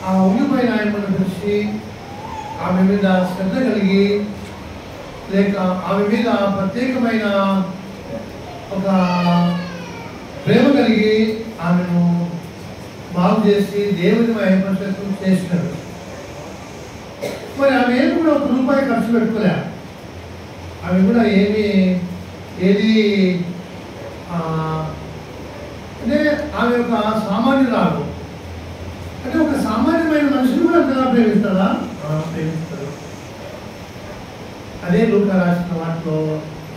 ఆ ఉండిపోయిన ఆయనను పిలిచి ఆమె మీద శ్రద్ధ కలిగి లేక ఆమె మీద ప్రత్యేకమైన ఒక ప్రేమ కలిగి ఆమెను బాగు చేసి దేవుని మహిమపరచడం చేసినాడు. మరి ఆమె ఏమి కూడా ₹1 ఖర్చు పెట్టుకోలే. ఆమె కూడా ఏది అంటే ఆమె ఒక సామాన్యురాలు. అంటే ఒక సామాన్యమైన మనిషిని కూడా అంతగా ప్రేమిస్తారా? ప్రేమిస్తారు. అదే లూకా రాసిన వాటిలో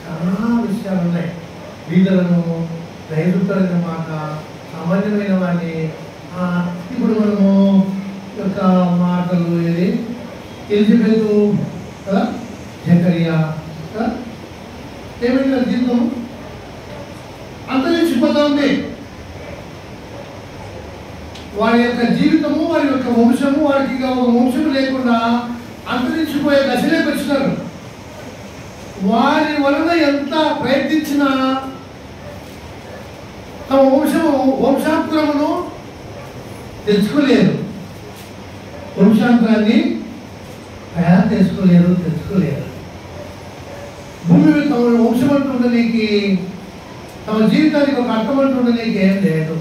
చాలా విషయాలు ఉన్నాయి. బీదలను దైవదూతలైన మాట, సామాన్యమైన వాడిని. ఇప్పుడు మనము యొక్క మాటలు ఏది ఎలిజబెత్ కదా, జకరియా కదా, ఏమైనా జీవితం అంతరించిపోతా ఉంది. వారి యొక్క జీవితము, వారి యొక్క వంశము, వారికి ఒక వంశము లేకుండా అంతరించిపోయే దశలోకి వచ్చినారు. వారి వలన ఎంత ప్రయత్నించినా తమ వంశాంతరమును తెచ్చుకోలేరు. వంశాంతరాన్ని తయారు తెచ్చుకోలేరు. భూమి మీద తమ వంశం అంటుండడానికి, తమ జీవితానికి ఒక అర్థం అంటుండడానికి ఏం లేదు.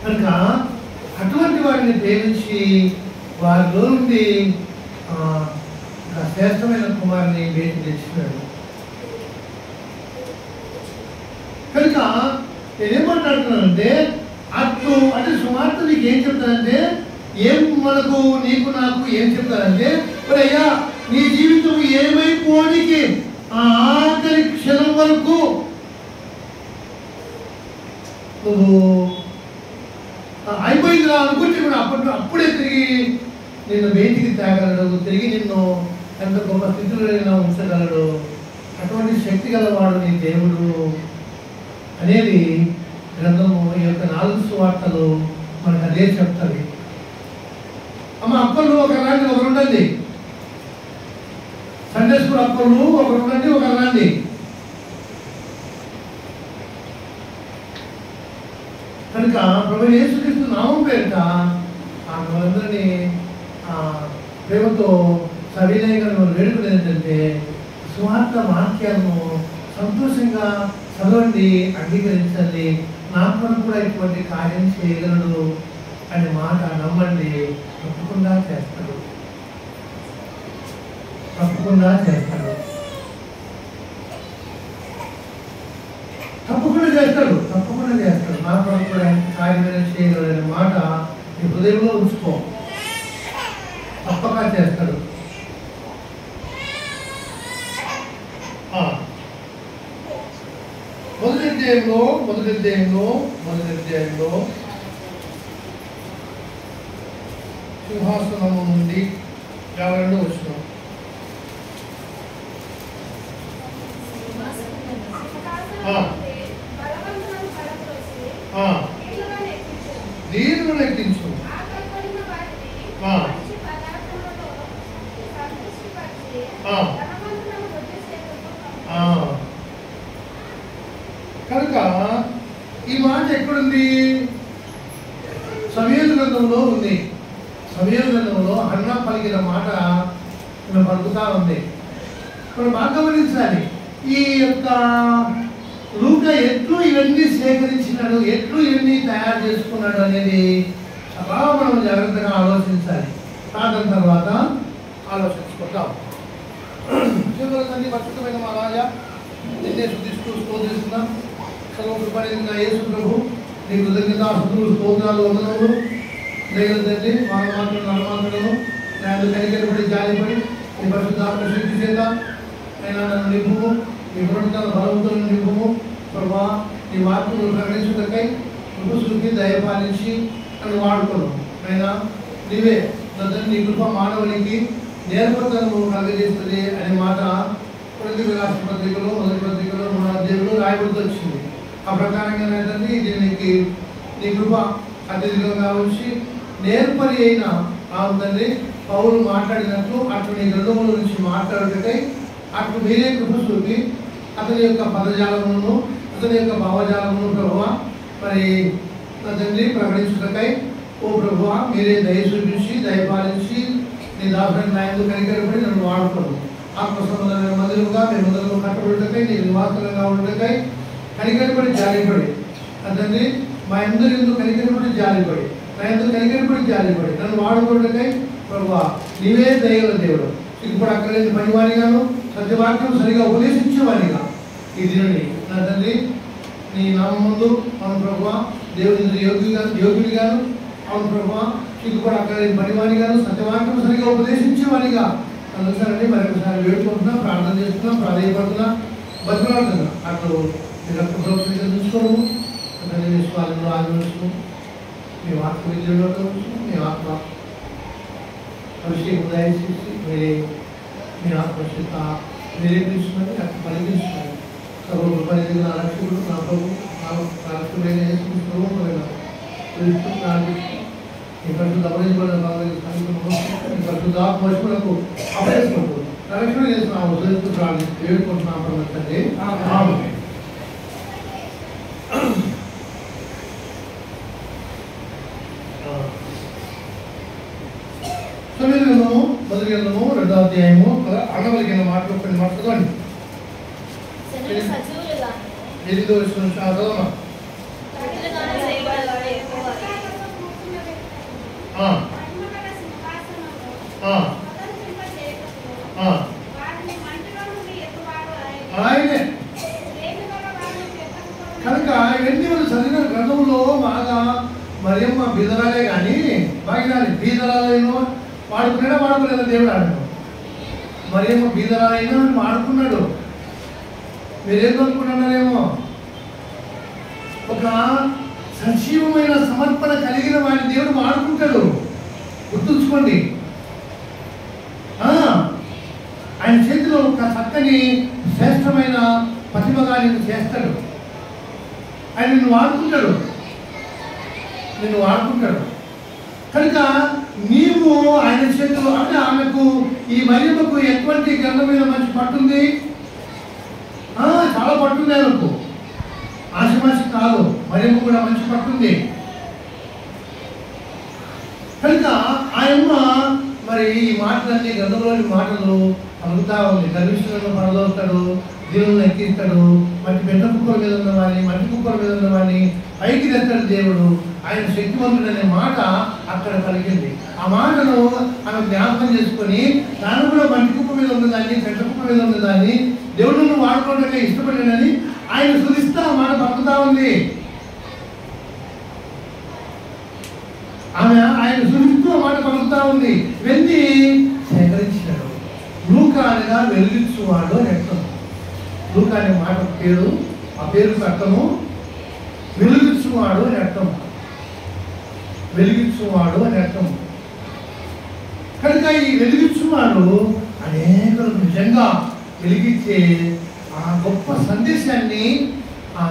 కనుక అటువంటి వాడిని ప్రేమించి వారిలో నుండి శ్రేష్టమైన కుమారుని బయటికి తెచ్చినాడు. కనుక నేనేం మాట్లాడుతున్నానంటే అంటే సుమార్త నీకు ఏం చెప్తానంటే, నీకు నాకు ఏం చెప్తానంటే, మరి అయ్యా నీ జీవితం ఏమైపోనికి ఆఖరి క్షణం వరకు నువ్వు అయిపోయిందిరా అనుకుంటే కూడా అప్పుడే తిరిగి నిన్ను బయటికి తేగలడు, తిరిగి నిన్ను ఎంత గొప్ప స్థితిలో ఉంచగలడు. అటువంటి శక్తి గలవాడు నీ దేవుడు అనేది గ్రంథము ఈ యొక్క 4 సువార్తలు మనకు అదే చెప్తుంది. అమ్మ అప్పలు ఒకరు రండి, ఒకరు ఉండండి. సండే స్కూల్ అప్పలు ఒకరు ఉండండి, ఒకరు రండి. కనుక ప్రభు యేసుక్రీస్తు నామం పేరిట వాళ్ళందరినీ ప్రేమతో సవినయంగా వేడుకునేది ఏంటంటే, సువార్త వాక్యాలను సంతోషంగా చదవండి, అంగీకరించండి. నా కొరకు కూడా ఇటువంటి కార్యం చేయగలడు అనే మాట నమ్మండి. తప్పకుండా చేస్తాడు. తప్పకుండా చేస్తాడు. నా కొరకు కూడా కార్యం చేయగలడు అనే మాట నీ హృదయంలో ఉంచుకో. తప్పక చేస్తాడు. మొదటి అధ్యాయంలో సింహాసనము నుండి 52 వచనం. దీనులను ఎక్కించు. కనుక ఈ మాట ఎక్కడుంది? సమూయేలు గ్రంథంలో ఉంది. సమూయేలు గ్రంథంలో హన్నా పలికిన మాట మనం పలుకుతా ఉంది. మనం బాగా గమనించాలి. ఈ యొక్క లూకా ఎట్లు ఇవన్నీ సేకరించినాడు, ఎట్లు ఇవన్నీ తయారు చేసుకున్నాడు అనేది చాలా మనం జాగ్రత్తగా ఆలోచించాలి. ప్రార్థన తర్వాత ఆలోచించుకుంటాం. పరిశుద్ధమైన మా రాజా, నిన్నే శుద్ధిస్తూ స్తోత్రిస్తున్నాం. సర్వకృపణ యేసు ప్రభు, నీ కృతజ్ఞతాస్తుతులు, స్తోత్రాలు, వందనములు. దయగలండి మానమాత్రం నరమాత్రము నేను కనికరపడి జాలిపడి నీ పరిశుద్ధాత్మ శక్తి చేత అయినా నన్ను నింపుము. నీ పునరుద్ధరణ బలవంతో నింపుము. ప్రభా, నీ మార్పును ప్రకటించుటకై కృపశుద్ధి దయపాలించి నన్ను వాడుకోను. అయినా నీవే నీ కృప మానవునికి నేర్పతను కలగజేస్తుంది అనే మాట కొరింథీయుల రాసిన పత్రికలో, మొదటి పత్రికలో, 3వ అధ్యాయంలో రాయబడుతూ వచ్చింది. ఆ ప్రకారంగా ఏంటంటే దీనికి నీ కృప అత్యధికంగా ఉంచి నేర్పరి అయిన తండ్రి పౌలు మాట్లాడినట్లు అట్లు నీ గ్రంథముల నుంచి మాట్లాడుటకై అట్లు మీరే కృప చూపి అతని యొక్క పదజాలమును, అతని యొక్క భావజాలమును ప్రభువా మరి నా తండ్రి ప్రకటించుటకై ఓ ప్రభువా మీరే దయ చూపించి దయపాలించి నీ దాసుని నా యందు కనికరపడి నన్ను వాడుకోను. ఆత్మ సంబంధమైన మందిరముగా మీ మందిరంలో కట్టబడుటకై నీ నివాసంగా ఉండటకై కనికరపడి జాలిపడి నా తండ్రి మా అందరి ఎందుకు కనికరపడి జాలిపడి నా ఎందుకు కనికరపడి జాలిపడి నన్ను వాడుకోవటకై ప్రభువా నీవే దయగల దేవుడు. ఇప్పుడు అక్కర్లేని పనివానిగాను సత్యవాక్యం సరిగా ఉపదేశించేవానిగా ఈ దినాన్ని నా తండ్రి నీ నామం ముందు అవును ప్రభువా దేవుని యోగునిగాను అవును ప్రభువా ఇప్పుడు అక్కర్లేని పనివానిగాను సత్యవాక్యం సరిగా ఉపదేశించేవానిగా అందుకని మరొకసారి వేడుకుంటున్నా, ప్రార్థన చేస్తున్నా, ప్రాధాన్యపడుతున్నా, బతులాడుతున్నా. అట్లు మీ రక్త ప్రవృత్తిగా చూసుకోము అతని విశ్వాసంలో ఆగమించు మీ ఆత్మ విద్యలో మీ ఆత్మ అభిషేకం దయచేసి మీరే మీ ఆత్మశక్త మీరే పిలుచుకొని అక్కడ పరిగణించుకొని సభకు పరిధిగా నా రక్షకుడు నా ప్రభు నా రక్షకుడైన ప్రభుత్వమైన ఈ పరిశుద్ధ అపరిచబడిన ఈ పరిశుద్ధ ఆత్మశులకు అపరేసుకుంటూ రక్షణ చేస్తున్నాము చదువుతూ ప్రార్థిస్తూ వేడుకుంటున్నాం ప్రవర్తండి. మొదటి గ్రంథము 2వ అధ్యాయము అడవలిగిన మాటలు కొన్ని మాట్లాడుకోండి. 8వ వచనం నుంచి చదవమా. ఆయనే కనుక ఇవన్నీ మనం చదివిన గ్రంథంలో బాగా మరియమ్మ బీదరాలే కానీ భాగ్యాన్ని బీదరాలైన వాడుకున్నాడా వాడుకోలేదా దేవుడు ఆడను. మరియమ్మ బీదరాలైనా వాడుకున్నాడు. మీరేం అనుకున్నారేమో ఒక సజీవమైన సమర్పణ కలిగిన వాడిని దేవుడు వాడుకుంటాడు. గుర్తుంచుకోండి. ఆయన చేతిలో ఒక చక్కని శ్రేష్టమైన ప్రతిభగా నిన్ను చేస్తాడు. ఆయన నిన్ను వాడుకుంటాడు. కనుక నీవు ఆయన చేతిలో అంటే ఆమెకు ఈ మరియమ్మకు ఎటువంటి గ్రంథం మీద మంచి పట్టుంది, చాలా పట్టుంది. ఆమెకు ఆశమాసి కాదు, మరియమ్మ కూడా మంచి పట్టుంది. కనుక ఆయమ్మ మరి ఈ మాటలన్నీ గ్రంథంలోని మాటలు పలుకుతా ఉంది. గర్విష్ఠులను పడదోస్తాడు, దేవుని ఎక్కిస్తాడు, మట్టి పెద్ద కుక్కల మీద ఉన్నవాడిని మట్టి కుక్కల మీద ఉన్నవాడిని పైకి తెస్తాడు దేవుడు. ఆయన శక్తివంతుడు అనే మాట అక్కడ పలికింది. ఆ మాటను ఆమె జ్ఞాపకం చేసుకొని తాను కూడా మట్టి కుక్క మీద ఉన్నదాన్ని పెద్ద కుక్క మీద ఉన్నదాన్ని దేవుడు వాడుకోవడానికి ఇష్టపడాడని ఆయన స్తుతిస్తా ఆ మాట పలుకుతా ఉంది. ఆమె ఆయన స్తుతిస్తూ ఆ మాట పలుకుతా ఉంది. ఇవన్నీ సేకరించినాడు. లూకా అనగా వెలిగించువాడు అని అర్థం. లూకా అనే మాట పేరు, ఆ పేరుకు అర్థము వెలిగించువాడు అని అర్థం. వెలిగించువాడు అని అర్థం. కనుక ఈ వెలిగించువాడు అనేకులకు నిజంగా వెలిగించే ఆ గొప్ప సందేశాన్ని ఆ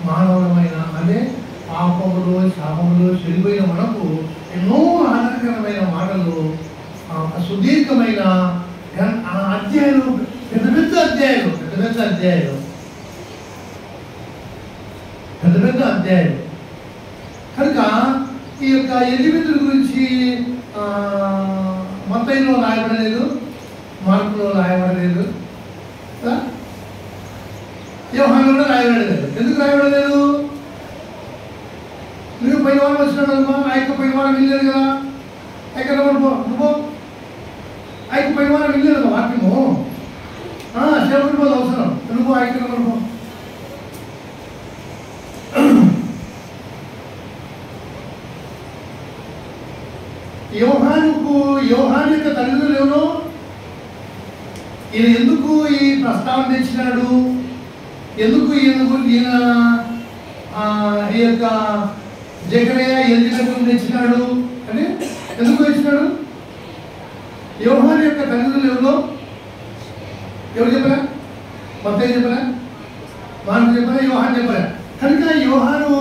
మానవులమైన అంటే పాపములు శాపములు చెడిపోయిన మనకు ఎన్నో ఆనందకరమైన మాటలు, సుదీర్ఘమైన అధ్యాయులు, పెద్ద పెద్ద అధ్యాయులు. కనుక ఈ యొక్క ఎలిజబెత్ గురించి మత్తయిలో రాయబడలేదు, మార్కులో రాయబడలేదు, యోహానులో రాయబడలేదు. ఎందుకు రాయబడలేదు? నువ్వు పైన వారం వచ్చినాడు అమ్మా, ఆ యొక్క పైన వారం వెళ్ళలేదు కదా, ఎక్కడ నువ్వు ఆ యొక్క పైన వారం వెళ్ళలేదు వాక్యము సేవకుడిపోదు అవసరం, నువ్వు ఆ యొక్క పడిపో. యోహాను యొక్క తల్లిదండ్రులు ఎవరు? ఈయన ఎందుకు ఈ ప్రస్తావన తెచ్చినాడు? ఎందుకు ఈయన ఈ యొక్క జకరియా ఎలిజబెత్ తెచ్చినాడు అని ఎందుకు తెచ్చినాడు? యోహాను యొక్క తల్లిదండ్రులు ఎవరు? ఎవరు చెప్పరా? మత్తయి చెప్పరా? మార్కు చెప్పరా? యోహాను చెప్పరా? కనుక యోహాను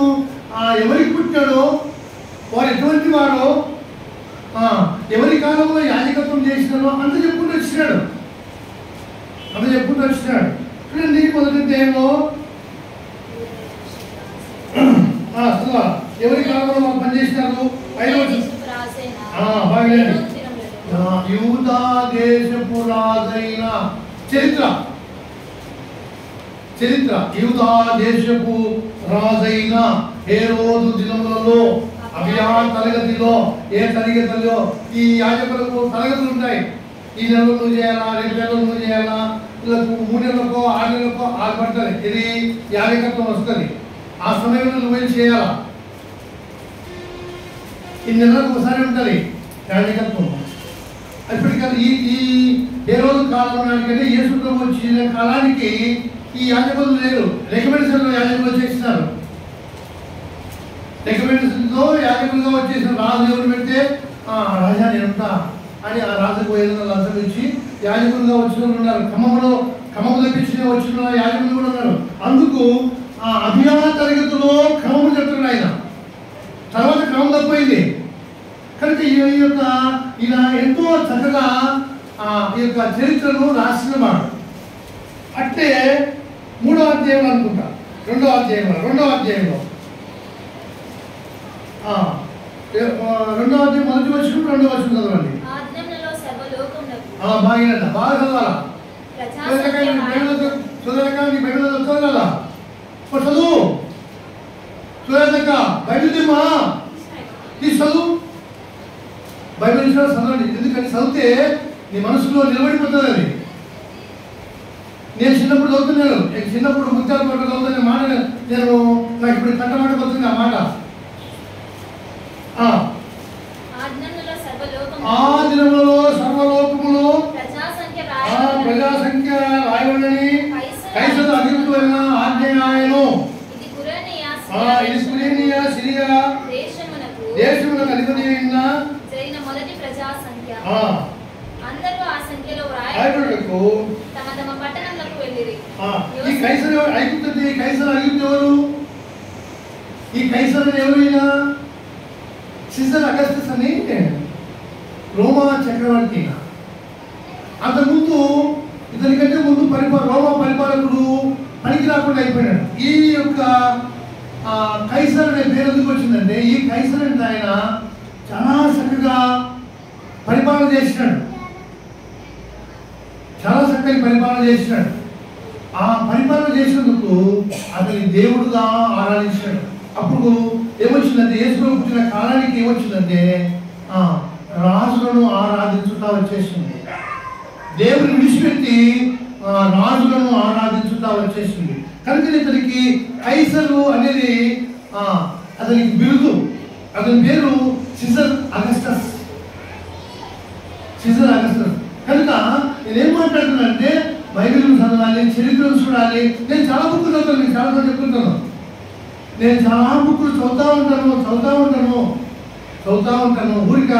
ఎవరికి పుట్టాడో, వారు ఎటువంటి వాడో, ఎవరి కాలంలో యాజకత్వం చేసినాడో అంత చెప్పుకుంటూ వచ్చినాడు. చూడండి మొదటి అధ్యాయంలో ఎవరి కాలంలో పనిచేసినారు? బాగలేదు. యూదా దేశపు రాజైన చరిత్ర యూదా దేశపు రాజైన హేరోదు దినములలో అభియా తరగతిలో ఏ తరగతిలో ఈ యాజకులకు తరగతులు ఉంటాయి. ఈ నెలలో నువ్వు చేయాలా, 2 నెలలు నువ్వు చేయాలా, వీళ్ళకు 3 నెలలకో 6 నెలలకో ఆగబడుతుంది. ఇది యాజకత్వం వస్తుంది. ఆ సమయంలో నువ్వు చేయాలా. ఈ నెలలకు ఒకసారి ఉంటుంది యాజకత్వం. ఇప్పటికీ ఈ ఏ రోజు కాలం నాటికంటే యేసు ప్రభు వచ్చిన కాలానికి ఈ యాజకులు లేరు. రికమెండేషన్లో యాజకులు వచ్చేసినారు. రికమెండేషన్లో యాజకులుగా వచ్చేసిన రాజు ఎవరు పెడితే రాజా నేనుంటా అని ఆ రాజుకు ఏదైనా లంచం ఇచ్చి యాజకులుగా వచ్చిన వాళ్ళు ఉన్నారు. ఖమ్మము తెప్పించిన వచ్చిన యాజకులు కూడా ఉన్నారు. అందుకు అభియా తరగతిలో క్రమము చెప్తున్నాడు ఆయన. తర్వాత క్రమం తప్పైంది కనుక ఈ యొక్క ఇలా ఎంతో చక్కగా ఈ యొక్క చరిత్రను రాసినవాడు. అంటే 3వ అధ్యాయం అనుకుంటా, 2వ అధ్యాయంలో 2వ అధ్యాయం మొదటి వచనం 2వ వచనం చదవండి. బాగా చదవాలా. చదవక నీ బైబిల్ చదవాలా. చదువు చూడక బైబిల్ తీమా తీసి చదువు. బైబిల్ చదవండి. ఎందుకంటే చదివితే నీ మనసులో నిలబడిపోతుంది. అది నేను చిన్నప్పుడు చదువుతున్నాను. చిన్నప్పుడు ముత్యాల పాట చదువుతున్న మాట నేను నాకు ఇప్పుడు కట్టమాట వస్తుంది ఆ మాట. ఆ దినములలో సర్వలోకములో ప్రజా సంఖ్య రాయబడని కైసరు అధిపతి అయిన ఆజ్ఞాయను ఇది కురేనియా సిరియా దేశమునకు అధిపతి అయిన మొదటి ప్రజా సంఖ్య. అందరూ ఆ సంఖ్యలో రాయబడుటకు తమ తమ పట్టణంలకు వెళ్ళిరి. ఈ కైసరు ఐగుప్తు ఎవరు? ఈ కైసరు ఎవరైనా సీజర్ అగస్టస్ అని రోమా చక్రవర్తి. అంతకుముందు ఇతనికంటే ముందు రోమా పరిపాలకుడు పనికి రాకుండా అయిపోయినాడు. ఈ యొక్క కైసర్ అనే పేరు ఎందుకు వచ్చిందంటే ఈ కైసర్ అంటే ఆయన చాలా చక్కగా పరిపాలన చేసినాడు. చాలా చక్కని పరిపాలన చేసినాడు. ఆ పరిపాలన చేసినందుకు అతని దేవుడుగా ఆరాధించాడు. అప్పుడు ఏమొచ్చిందంటే యేసు పుట్టిన కాలానికి ఏమొచ్చిందంటే రాజులను ఆరాధించుతా వచ్చేసింది. దేవుని విడిచిపెట్టి రాజులను ఆరాధించుతా వచ్చేసింది. కనుక ఇతనికి కైసరు అనేది అతనికి బిరుదు. అతని పేరు సీజర్ అగస్టస్. కనుక నేనేం మాట్లాడుతున్నానంటే బైబిల్ చదవాలి, చరిత్రను చూడాలి. నేను చాలా బుక్కులు చదువుతాను, నేను చాలా మంది చెప్తుంటాను. నేను చాలా బుక్కులు చదువుతూ ఉంటాను. ఊరిక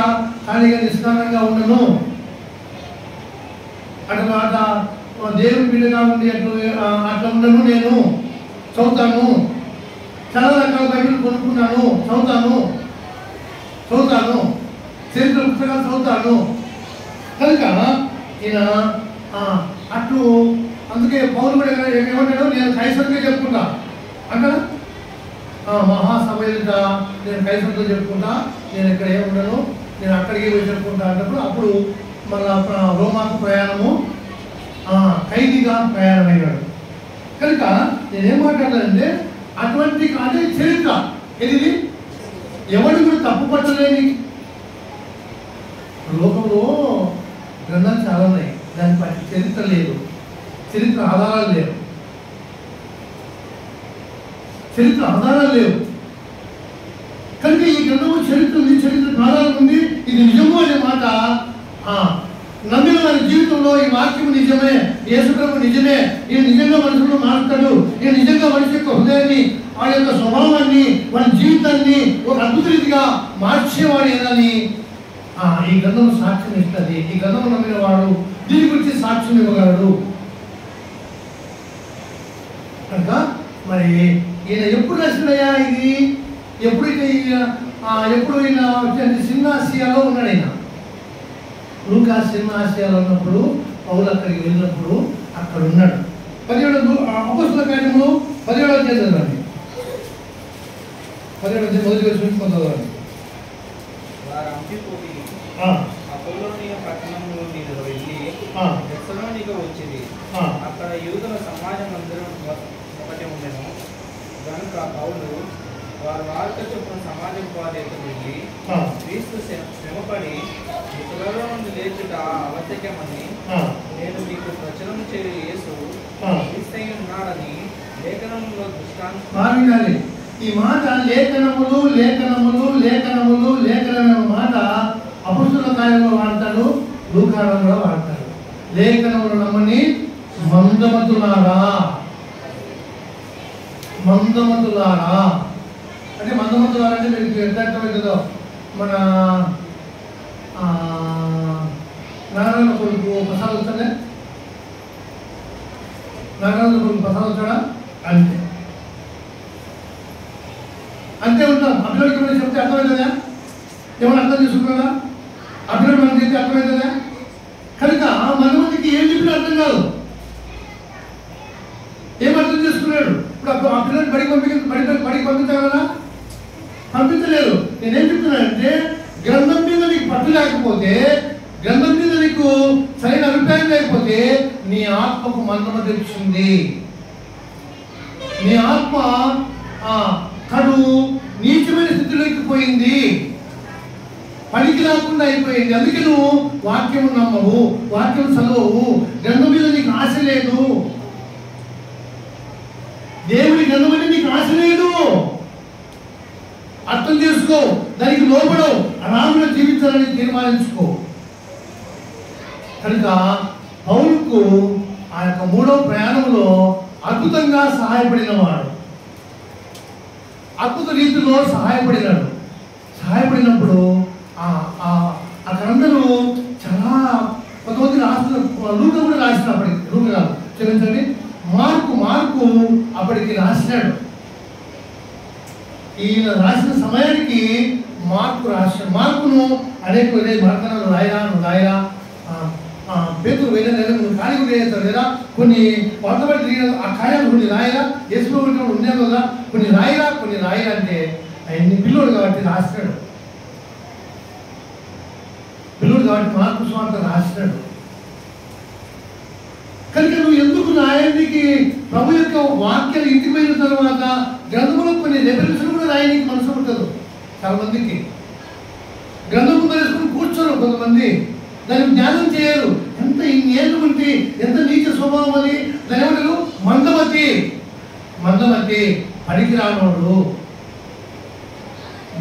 ఖాళీగా నిష్కారణంగా ఉండను. అట్లా దేవుని బిడ్డగా ఉండి అట్లా ఉండను. నేను చదువుతాను. చాలా రకాల బైబిల్ కొనుక్కున్నాను, చదువుతాను. చరిత్ర పుస్తకాలు చదువుతాను. కనుక ఈయన అట్లు అందుకే పౌరులు కూడా ఏమంటాడు, నేను కైసరుగా చెప్పుకుంటా అంట. మహాసభ నేను కైసరుతో చెప్పుకుంటా, నేను ఇక్కడ ఏముండను, నేను అక్కడికి పోయి చెప్పుకుంటా అన్నప్పుడు అప్పుడు మళ్ళా రోమాకు ప్రయాణము ఖైదీగా ప్రయాణమయ్యాడు. కనుక నేనేం మాట్లాడానంటే అటువంటి అంటే చరిత్ర ఇది ఎవరు కూడా తప్పు పట్టలేని లోకంలో గ్రంథాలు చాలా ఉన్నాయి. దాని పట్టి చరిత్ర లేదు, చరిత్ర ఆధారాలు లేవు. కనుక ఈ గ్రంథము చరిత్ర ఉంది, చరిత్ర ఆధారం ఉంది. ఇది నిజము అనే మాట నమ్మిన వారి జీవితంలో ఈ వాక్యం నిజమే, యేసుప్రభు నిజమే, ఈయన నిజంగా మనుషులు మారుతాడు, ఈయన నిజంగా మనిషి యొక్క హృదయాన్ని, వాడి యొక్క స్వభావాన్ని, వాడి జీవితాన్ని ఒక అద్భుత రీతిగా మార్చేవాడు ఏదని ఈ గ్రంథం సాక్ష్యం ఇస్తుంది. ఈ గ్రంథం నమ్మిన వాడు దీని గురించి సాక్ష్యం ఇవ్వగలడు. కనుక మరి ఈయన ఎప్పుడు రాసినయ్యా ఇది? ఎప్పుడైతే ఎప్పుడు ఈయన చిన్న ఆసియాలో ఉన్నాడు. ఆయన లూకా చిన్న ఆసియాలో ఉన్నప్పుడు పౌలు అక్కడికి వెళ్ళినప్పుడు అక్కడ ఉన్నాడు. 17 అపొస్తలుల కార్యములు 17వ అధ్యాయం చదవండి. మొదటి వచ్చిన పొందవాలి. వారు అంపిపోయి అపోలోనియ పట్టణంలో మీరు వెళ్ళి తెస్సలోనిక వచ్చింది. అక్కడ యూదుల సమాజ మందిరం ఒకటి ఉండెను కనుక పౌలు వారు వార్త చొప్పున సమాజం బాధ్యత వెళ్ళి క్రీస్తు శ్రమపడి మృతులలో నుండి లేచుట ఆవశ్యకమని నేను మీకు ప్రచురం చేయు యేసు క్రీస్తై ఉన్నాడని లేఖనంలో దృష్టాంతం. ఈ మాట లేఖనములు లేఖనములు లేఖనములు లేఖనమైన మాట అపొస్తలుల కార్యంలో వాడతాడు, లూకాలో వాడతాడు. లేఖనములు నమ్మని మందమతులారా, మందమతులారా అంటే మందమతులారా అంటే మీకు ఎంత అర్థమవుతుందో, మన నారాయణ కొడుకు ప్రసాద్ వస్తాడే, నారాయణ కొడుకు ప్రసాద్ వచ్చాడా అంతే అంతే ఉంటాం. అభివృద్ధి గురించి చెప్తే అర్థమవుతుందా? ఏమైనా అర్థం చేసుకున్నారా? అభివృద్ధి మనం చెప్తే అర్థమవుతుందా? కనుక మనమందికి ఏం చెప్పినా అర్థం కాదు. ఏం అర్థం చేసుకున్నాడు? ఇప్పుడు ఆ పిల్లలు బడికి పంపించగలరా? పంపించలేదు. నేనేం చెప్తున్నానంటే గ్రంథం మీద నీకు పట్టు లేకపోతే, గ్రంథం మీద నీకు సరైన అభిప్రాయం లేకపోతే నీ ఆత్మకు మందమ తెచ్చింది. నీ ఆత్మ కడు నీచమైన స్థితిలోకి పోయింది, పనికి రాకుండా అయిపోయింది. అందుకే నువ్వు వాక్యం నమ్మవు, వాక్యం చదవవు, గ్రంథం మీద నీకు ఆశ లేదు, దేవుడి గ్రంథం మీద నీకు ఆశ లేదు. అర్థం చేసుకో, దానికి లోపడవు, అనాథులు జీవించాలని తీర్మానించుకో. కనుక పౌలుకు ఆ యొక్క 3వ ప్రయాణంలో అద్భుతంగా సహాయపడినవాడు, అద్భుత రీతిలో సహాయపడినాడు. సహాయపడినప్పుడు అక్కడందరూ చాలా కొంతమంది రాస్తున్నారు. లూకా కూడా రాసిన, అప్పటికి లూకా కాదు, క్షమించండి, మార్కు అప్పటికి రాసినాడు. ఈయన రాసిన సమయానికి మార్కును అనేక మార్కనాలు రాయరా పేతురు వెళ్ళిన నువ్వు ఖాళీ కూడా చేస్తాడు లేదా, కొన్ని వార్తపడి ఆ కార్యాలు కొన్ని రాయరా, యేసు ఉన్నాను కదా, కొన్ని రాయరా అంటే ఆయన్ని పిల్లోడు కాబట్టి రాసినాడు. పిల్లోడు కాబట్టి మార్కు స్వార్థ రాసినాడు. కనుక నువ్వు ఎందుకు రాయడానికి ప్రభు యొక్క వాక్యాలు ఇంటికి పోయిన తర్వాత గ్రంథంలో కొన్ని రెఫరెన్స్లు కూడా రాయడానికి మనసు ఉంటుంది. చాలా మందికి గ్రంథం ముందు వేసుకుని కూర్చోరు, కొంతమంది దాన్ని జ్ఞానం చేయరు. ఎంత ఇన్నేళ్ళు ఉంటే ఎంత నీచ స్వభావం అని దాని ఏమంటారు? మందమతి పనికి రానోడు,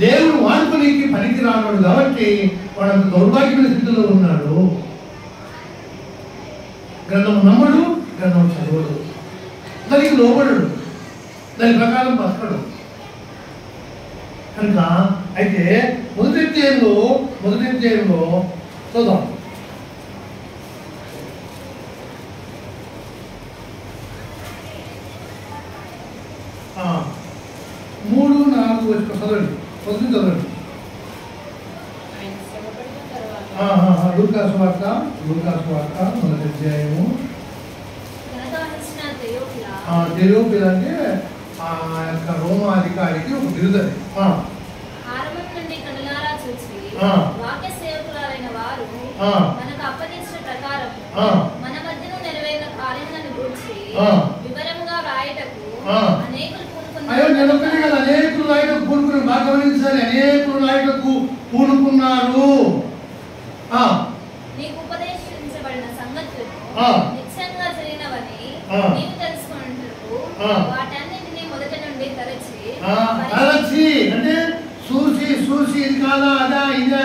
దేవుడు వాడుకోనికి పనికి రానోడు కాబట్టి వాడు అంత దౌర్భాగ్యమైన స్థితిలో ఉన్నాడు. గ్రంథం నమ్మడు, గ్రంథం చదవడు, దానికి లోబడడు, దాని ప్రకారం బతకడు. కనుక అయితే మొదటి అధ్యాయంలో చూద్దాం. 3-4 వచ్చి చదవండి, పొద్దున్న చదవండి. లూకాసు వార్త మొదటి అధ్యాయము. తెయోపిల అంటే ఆ యొక్క రోమా అధికారికి ఒక బిరుదది. మనకు అప్పగించిన ప్రకారం మన మధ్యను నెరవేరిన కార్యములను గూర్చి వివరముగా రాయటకు అనేకులు పూనుకున్నారు. బాగా గమనించాలి, అనేకులు రాయటకు పూనుకున్నారు. నీకు ఉపదేశించబడిన సంగతులు నిశ్చయంగా జరిగినవని నీవు తెలుసుకున్నట్టు వాటన్నిటిని మొదట నుండి తరచి అంటే చూసి ఇది కాదా అదా ఇదా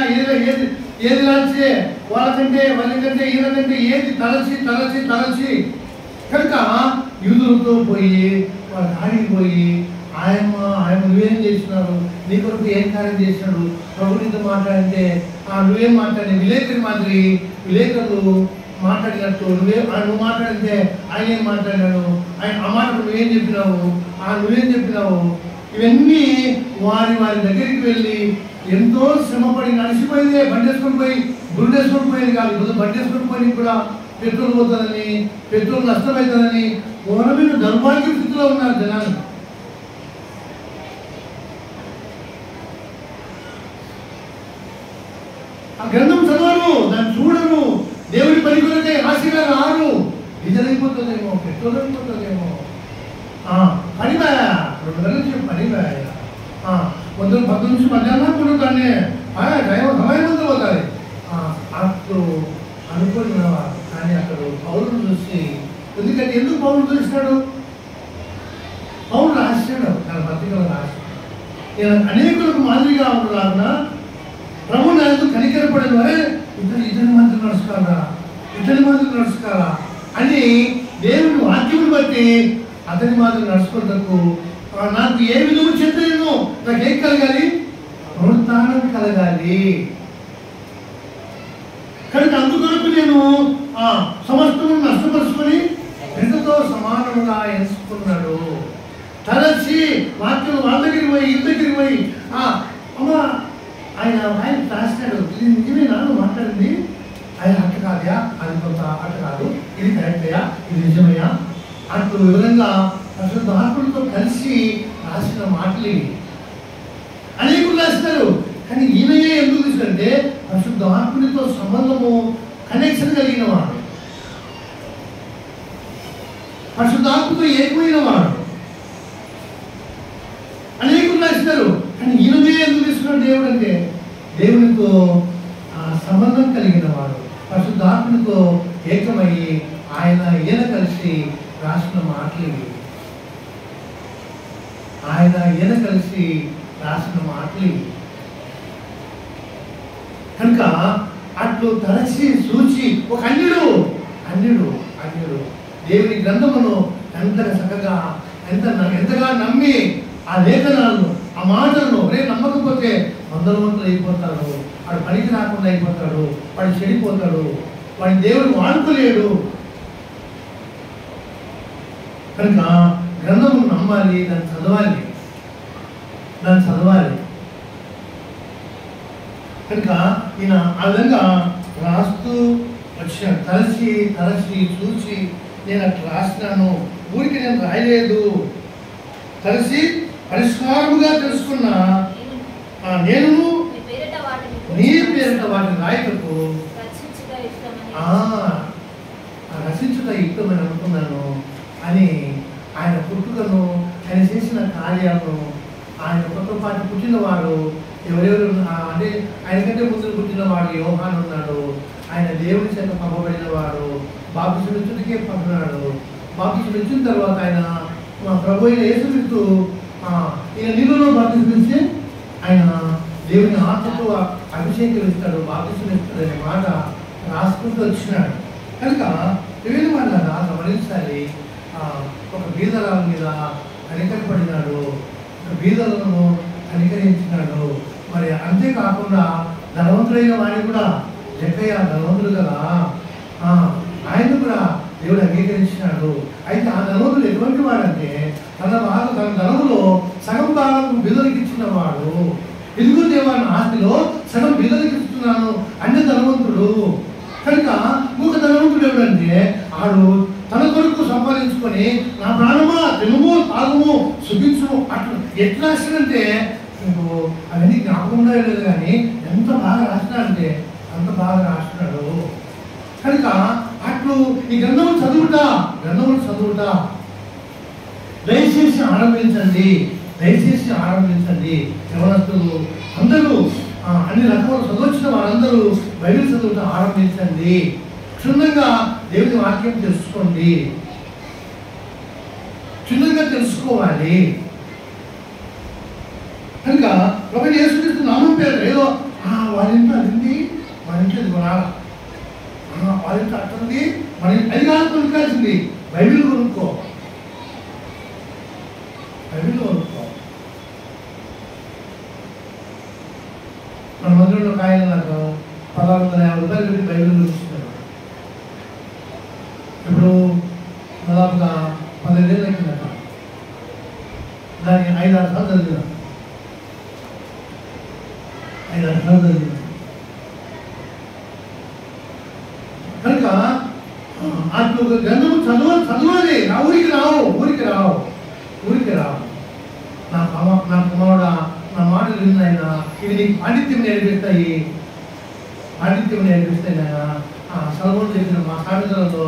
ఏది రాసి వాళ్ళకంటే ఈయనకంటే ఏది తలచి కనుక యూదులతో పోయి వాళ్ళ కాడికి పోయి ఆయన నువ్వేం చేసినారు, నీ కొరకు ఏం కార్యం చేసినాడు, ప్రభు నీతో మాట్లాడితే నువ్వేం మాట్లాడి విలేకరి మాదిరి విలేకరులు మాట్లాడినట్టు నువ్వు మాట్లాడితే ఆయన ఏం మాట్లాడాడు, ఆ మాట నువ్వేం చెప్పినావు ఇవన్నీ వారి దగ్గరికి వెళ్ళి ఎంతో శ్రమపడి నడిచిపోయిందే. బండేసుకొని పోయి గురుడేసుకొని పోయేది కాదు, ఇప్పుడు బండేసుకొని పోయి కూడా పెట్రోల్ పోతుందని, పెట్రోల్ నష్టమవుతుందని ఘోరమైన దౌర్భాగ్య స్థితిలో ఉన్నారు జనాలు. ఆ గ్రంథం చదవరు, దాన్ని చూడరు, దేవుడి పని కొరకై ఆశగా రారు. డీజిల్ అయిపోతుందేమో, పెట్రోల్ అయిపోతుందేమో, పనివా 2 గంటల నుంచి పనివా. పొద్దున్న 10 నుంచి మధ్యాహ్నం కూడా దాన్ని సమయం పోతాయి అప్పుడు అనుకున్నవా. కానీ అక్కడ పౌరులు చూసి, ఎందుకంటే ఎందుకు పౌరులు చూసినాడు? పౌరులు రాశాడు, తన పత్రికలో రాశాడు, నేను అనేకులకు మాదిరిగా ఉంటున్నాన ప్రభు నా ఎందుకు కనికరపడిన వారే ఇతని మాదిరి నడుచుకోరా, ఇతని మాదిరి నడుచుకోరా అని దేవుని వాక్యమును బట్టి అతని మాదిరి నడుచుకున్నకు నాకు ఏ విధము చెందలేను, నాకు ఏం కలగాలి? పునరుత్థానం కలగాలి. కనుక అందుకొరకు నేను సమస్తము నష్టపరుచుకొని ఎంతతో సమానముగా ఎంచుకున్నాడు. తలచి వాక్యం వాళ్ళ దగ్గరికి పోయి ఇంటి దగ్గరికి పోయి అమ్మ ఆయన రాసినాడు, ఇది నిజమేనా నువ్వు మాట్లాడింది? ఆయన అట్ట కాదయా, అది కొంత అట్ట కాదు, ఇది కరెక్టయా, ఇది నిజమయ్యా అట్లు విధంగా పరిశుద్ధాత్మలతో కలిసి రాసిన మాటలు ఇవి. అనేకులు రాసినారు, కానీ ఈయనయే ఎందుకు తీసుకుంటే పరిశుద్ధాత్మనితో సంబంధము కనెక్షన్ కలిగిన వాడు, పరిశుద్ధాత్మతో ఏకమైన వాడు. అనేకులు రాసినారు, కానీ ఈయననే ఎందుకు తీసుకున్నాడు దేవుడు అంటే దేవునితో సంబంధం కలిగిన వాడు, పరిశుద్ధాత్మనితో ఏకమయ్యి ఈయన కలిసి రాసిన మాటలు ఇవి. ఈయన కలిసి రాసిన మాటలు ఇవి. కనుక అట్లు తరచి సూచి ఒక అన్యుడు దేవుని గ్రంథమును ఎంతగా చక్కగా ఎంతగా నమ్మి ఆ లేఖనాలను ఆ మాటలను రేపు నమ్మకపోతే వందలు అయిపోతాడు, వాడు పనికి రాకుండా అయిపోతాడు, వాడు చెడిపోతాడు, వాడి దేవుడు వాడుకోలేడు. కనుక గ్రంథము నమ్మాలి, దాన్ని చదవాలి. కనుక ఈయన ఆ విధంగా రాస్తూ వచ్చాడు. తరచి చూసి నేను అట్లా రాసినాను, ఊరికి నేను రాయలేదు, తరచి పరిష్కారముగా తెలుసుకున్నా నేను నీ పేరిట వాటిని రాయటకు రచించుట ఇష్టమని అనుకున్నాను అని ఆయన పుట్టుకను, ఆయన చేసిన కార్యాలను, ఆయన కొత్త పాటు పుట్టినవాడు ఎవరెవరు అంటే ఆయనకంటే ముందు పుట్టినవాడు యోహాను ఉన్నాడు, ఆయన దేవుని చేత పంపబడిన వాడు, బాప్తిసం ఇచ్చుటకే పంపినాడు. బాప్తిసం ఇచ్చిన తర్వాత ఆయన ప్రభు అయిన యేసుక్రీస్తు ఈయన నీళ్ళలో బాప్తిసం ఇస్తే ఆయన దేవుని ఆత్మతో అభిషేకం ఇస్తాడు, బాప్తిసం ఇస్తాడు అనే మాట రాసుకుంటూ వచ్చినాడు. కనుక దేవుని వాళ్ళ గమనించాలి. ఒక బీదరాల మీద కనికరపడినాడు, బీదలను కనికరించినాడు. మరి అంతేకాకుండా ధనవంతుడైన వాడిని కూడా జక్కయ్య ధనవంతుడు కదా, ఆయన కూడా దేవుడు అంగీకరించినాడు. అయితే ఆ ధనవంతుడు ఎటువంటి వాడంటే తన ధనములో సగం భాగం బీదలకు ఇచ్చిన వాడు. ఇదిగో దేవాన్ని ఆస్తిలో సగం బీదలకు ఇస్తున్నాను అన్ని ధనవంతుడు. కనుక ఇంకొక ధనవంతుడు ఎవడంటే ఆడు తన కొరకు సంపాదించుకొని నా ప్రాణమా తెలుగు తాగుము సుఖించుము అట్లా ఎట్లా రాసినంటే అవన్నీ జ్ఞాపకంగా లేదు, కానీ ఎంత బాగా రాసినాడంటే అంత బాగా రాసినాడు. కనుక అట్లు ఈ గ్రంథము చదువుట దయచేసి ఆరంభించండి. యవనస్తులు అందరూ అన్ని రకములు చదవచ్చిన వారందరూ బైబిల్ చదువుట ఆరంభించండి. క్షుణ్ణంగా దేవుని వాక్యం తెలుసుకోండి, క్షుణ్ణంగా తెలుసుకోవాలి. కనుక ప్రభు యేసుక్రీస్తు నామం పేరు ఏదో వాళ్ళింట్లో అదింది, మన ఇంట్లో ఇది కొనాలా, వాళ్ళింట్లో అట్టుంది, మన అది కాదు కొనుక్కాల్సింది, బైబిల్ కొనుక్కో. మన మందిరంలో కాయలు నాకు 1650 రూపాయలు పెట్టి బైబిల్ కొనుక్కున్నాను. ఇప్పుడు దాదాపుగా 15 ఏళ్ళు అయిపోయిందట. దాన్ని 5-6 సార్లు చదివినా. కనుక అటు గ్రంథము చదవాలి. నా ఊరికి రావు. నా కుమారుడా, నా మాటలు విన్నాయినా ఇవి నీకు పాండిత్యం నేర్పిస్తాయి. పాండిత్యం నేర్పిస్తే సొలొమోను చెప్పిన మా సామెతలలో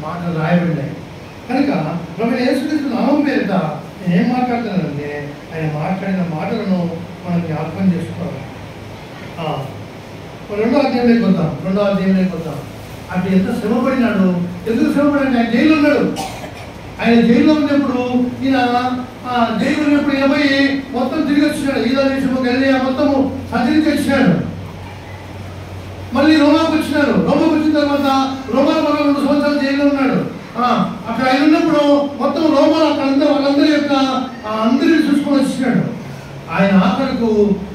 మాటలు రాయబడినాయి. కనుక ప్రభు యేసుక్రీస్తు నామం పేరిట నేను ఏం మాట్లాడుతున్నానంటే ఆయన మాట్లాడిన మాటలను మనం జ్ఞాపకం చేసుకోవాలి. రెండో అధ్యాయంలోకి వద్దాం. అటు ఎంత శ్రమపడినాడు, ఎందుకు శ్రమపడిన ఆయన జైలు ఉన్నాడు. ఆయన జైల్లో ఉన్నప్పుడు ఈయన జైలు ఉన్నప్పుడు ఏమై మొత్తం తిరిగి వచ్చినాడు. ఈదా దేశము గలిలయ మొత్తము సంచరించి వచ్చినాడు. మళ్ళీ రోమాకు వచ్చినాడు. రోమాకు వచ్చిన తర్వాత రోమాలో 2 సంవత్సరాలు జైల్లో ఉన్నాడు. అక్కడ ఆయన ఉన్నప్పుడు మొత్తం రోమాలు అక్కడ వాళ్ళందరి యొక్క అందరినీ చూసుకొని వచ్చినాడు. ఆయన ఆఖరకు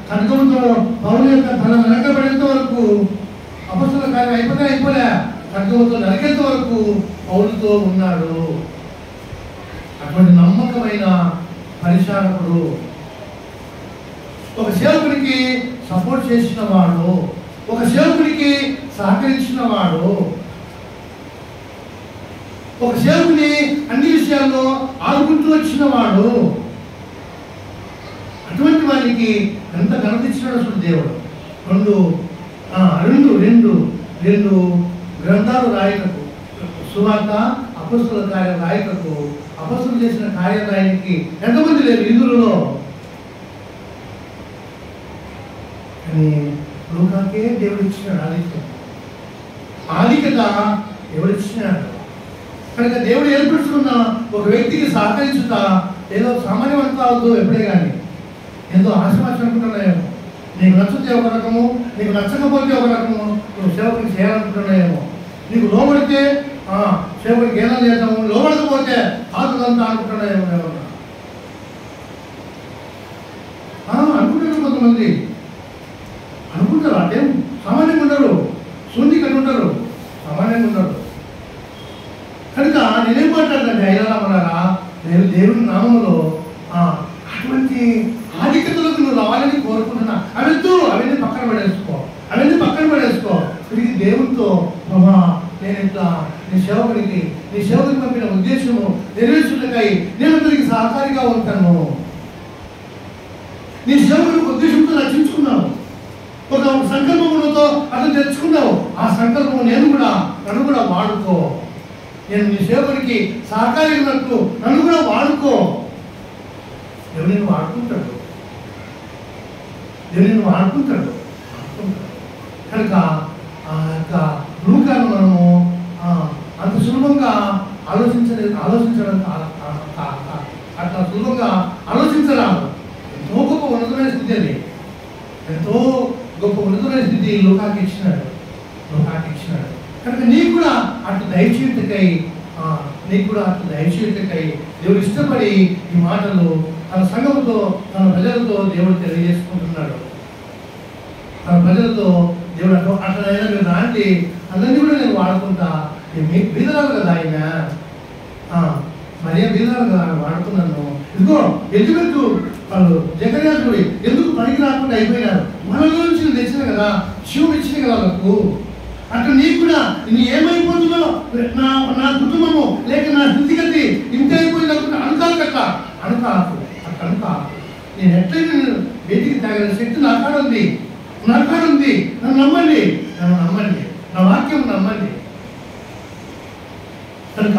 ఖడ్గంతో పౌలు యొక్క తల వెనకబడేంత వరకు అపొస్తలుల కార్యం అయిపోలే ఖడ్గంతో నరికేంత వరకు పౌలుతో ఉన్నాడు. అటువంటి నమ్మకమైన పరిచారకుడు, ఒక సేవకుడికి సపోర్ట్ చేసిన వాడు, ఒక సేవకుడికి సహకరించిన వాడు, ఒక సేవకుని అన్ని విషయాల్లో ఆదుకుంటూ వచ్చిన వాడు, అటువంటి వారికి ఎంత ఘనత ఇచ్చినాడు అసలు దేవుడు. రెండు గ్రంథాలు రాయటకు, సువార్త, అపొస్తలుల కార్యం రాయటకు, అపొస్తలులు చేసిన కార్యం రాయడానికి ఎంతమంది లేరు ఇందులో. కానీ లూకాకే దేవుడు ఇచ్చినాడు ఆధిక్యత దేవుడు ఇచ్చినాడు. కనుక దేవుడు ఏర్పరుచుకున్న ఒక వ్యక్తికి సహకరించుతా ఏదో సామాన్యం కావద్దు. ఎప్పుడే కానీ ఏదో ఆశమాష అనుకుంటున్నాయేమో, నీకు నచ్చితే ఒక రకము, నీకు నచ్చకపోతే ఒక రకము, నువ్వు సేవకుని చేయాలనుకుంటున్నాయేమో. నీకు లోబడితే సేవకుడికి ఏదో చేద్దాము, లోబడకపోతే ఆదులంతా అనుకుంటున్నాయేమో. అనుకుంటున్నారు కొంతమంది, అనుకుంటారు. అంటే సామాన్యంగా ఉండరు, శూన్యంగా ఉండరు, సామాన్యంగా ఉండరు. కనుక నేనేం మాట్లాడతాను అయ్యారా, నేను దేవుని నామములో అటువంటి ఆధిక్యతలకు నువ్వు రావాలని కోరుకుంటున్నా. అవన్నీ పక్కన పడేసుకో. తిరిగి దేవునితో ప్రభా నేను ఇట్లా నీ సేవకుడికి పంపిన ఉద్దేశము నెరవేర్చుటకై నేను తిరిగి సహకారిగా ఉంటాను. నీ సేవకుడికి ఉద్దేశంతో రచించుకున్నావు, ఒక సంకల్పములతో అతను తెచ్చుకున్నావు. ఆ సంకల్పము నన్ను కూడా వాడుకో. నేను నీ సేవకుడికి సహకారి ఉన్నట్టు నన్ను కూడా వాడుకో. దేవుడు నిన్ను వాడుకుంటాడు. కనుక ఆ యొక్క లూకాను మనము అంత సులభంగా ఆలోచించడం అట్లా సులభంగా ఆలోచించరాదు. ఎంతో గొప్ప ఉన్నతమైన స్థితి అది, ఎంతో గొప్ప ఉన్నతమైన స్థితి లోకానికి ఇచ్చినాడు. కనుక నీకు కూడా అటు దయచేయుటకై దేవుడు ఇష్టపడి ఈ మాటలు తన సంఘంతో, తన ప్రజలతో దేవుడు తెలియజేసుకుంటున్నాడు. తన ప్రజలతో దేవుడు అట్లయినా మీరు రాంటి అందరినీ కూడా నేను వాడుకుంటా. మీకు బీదరాలు కదా ఆయన, మరియా బీదరాలు కదా ఆయన వాడుకున్నాను. ఇదిగో ఎందుకు వాళ్ళు జకర్యా చూడి ఎందుకు పనికి రాకుండా అయిపోయినారు. మనలో నుంచి తెచ్చిన కదా, శివుడు ఇచ్చిన కదా వాళ్ళకు. అట్లా నీకు కూడా నీ ఏమైపోతుందో, నా కుటుంబము లేక నా స్థితిగతి ఇంత అయిపోయింది అనుకుంటే అనుకాకు. నేను ఎట్లయినా బయటికి తాగిన శక్తి నా కాడ ఉంది. నన్ను నమ్మండి, నా వాక్యం నమ్మండి. కనుక